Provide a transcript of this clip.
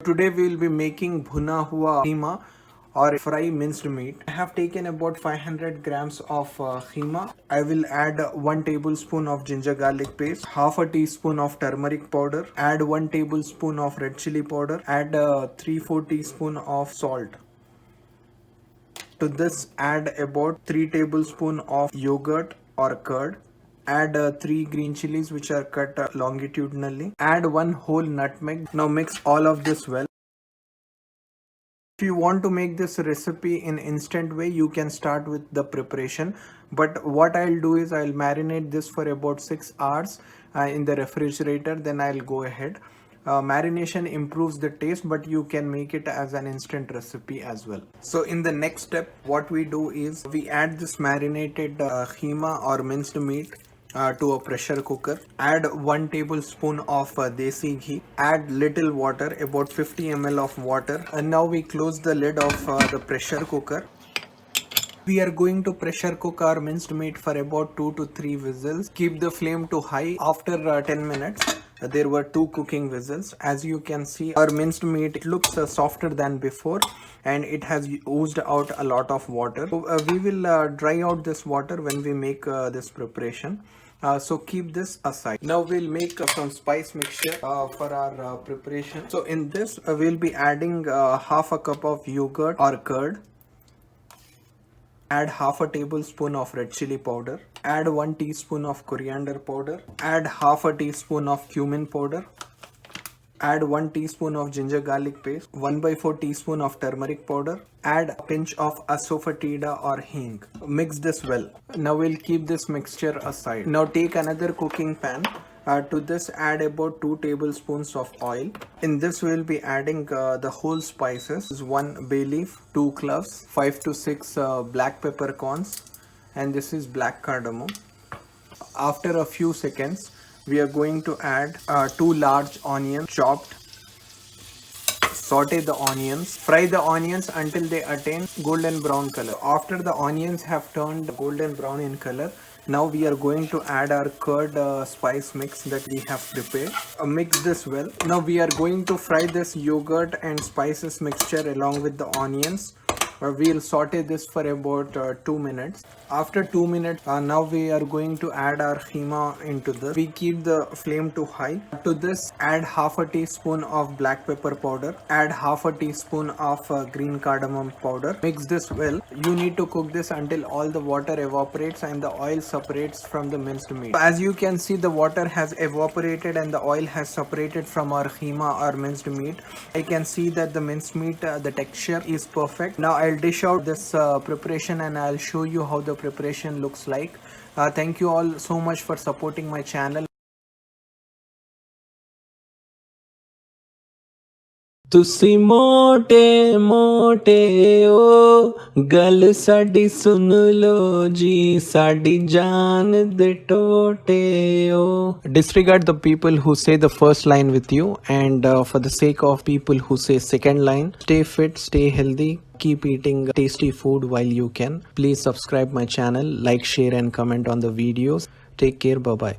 Today we will be making Bhuna Kheema or fry minced meat. I have taken about 500 grams of Kheema. I will add 1 tablespoon of ginger garlic paste, half a teaspoon of turmeric powder, add 1 tablespoon of red chili powder, add 3-4 teaspoon of salt. To this add about 3 tablespoon of yogurt or curd. Add 3 green chilies which are cut longitudinally. Add 1 whole nutmeg. Now mix all of this well. If you want to make this recipe in instant way, you can start with the preparation, but what I'll do is I'll marinate this for about 6 hours in the refrigerator, then I'll go ahead. Marination improves the taste, but you can make it as an instant recipe as well. So in the next step, what we do is we add this marinated Kheema or minced meat to a pressure cooker. Add 1 tablespoon of desi ghee. Add little water, about 50 ml of water, and now we close the lid of the pressure cooker. We are going to pressure cook our minced meat for about 2 to 3 whistles. Keep the flame to high. After 10 minutes there were 2 cooking whistles. As you can see, our minced meat looks softer than before and it has oozed out a lot of water. So, we will dry out this water when we make this preparation. So keep this aside. Now we'll make some spice mixture for our preparation. So in this we'll be adding half a cup of yogurt or curd. Add half a tablespoon of red chili powder. Add 1 teaspoon of coriander powder. Add half a teaspoon of cumin powder. Add 1 teaspoon of ginger garlic paste. 1/4 teaspoon of turmeric powder. Add a pinch of asafoetida or hing. Mix this well. Now we'll keep this mixture aside. Now take another cooking pan. To this add about 2 tablespoons of oil. In this we'll be adding the whole spices. 1 bay leaf, 2 cloves, 5 to 6 black peppercorns, and this is black cardamom. After a few seconds we are going to add 2 large onions chopped. Saute the onions. Fry the onions until they attain golden brown color. After the onions have turned golden brown in color, now we are going to add our curd spice mix that we have prepared. Mix this well. Now we are going to fry this yogurt and spices mixture along with the onions. We'll saute this for about 2 minutes. After 2 minutes, now we are going to add our Kheema into this. We keep the flame to high. To this, add half a teaspoon of black pepper powder. Add half a teaspoon of green cardamom powder. Mix this well. You need to cook this until all the water evaporates and the oil separates from the minced meat. As you can see, the water has evaporated and the oil has separated from our Kheema or minced meat. I can see that the minced meat, the texture is perfect. Now I'll dish out this preparation and I'll show you how the preparation looks like. Thank you all so much for supporting my channel. ਤੁਸੀਂ ਮੋਟੇ ਮੋਟੇ ਓ ਗੱਲ ਸਾਡੀ ਸੁਣ ਲੋ ਜੀ ਸਾਡੀ ਜਾਨ ਦੇ ਟੋਟੇ ਓ. Disregard the people who say the first line with you, and for the sake of people who say second line, stay fit, stay healthy, keep eating tasty food while you can. Please subscribe my channel, like, share and comment on the videos. Take care. Bye bye.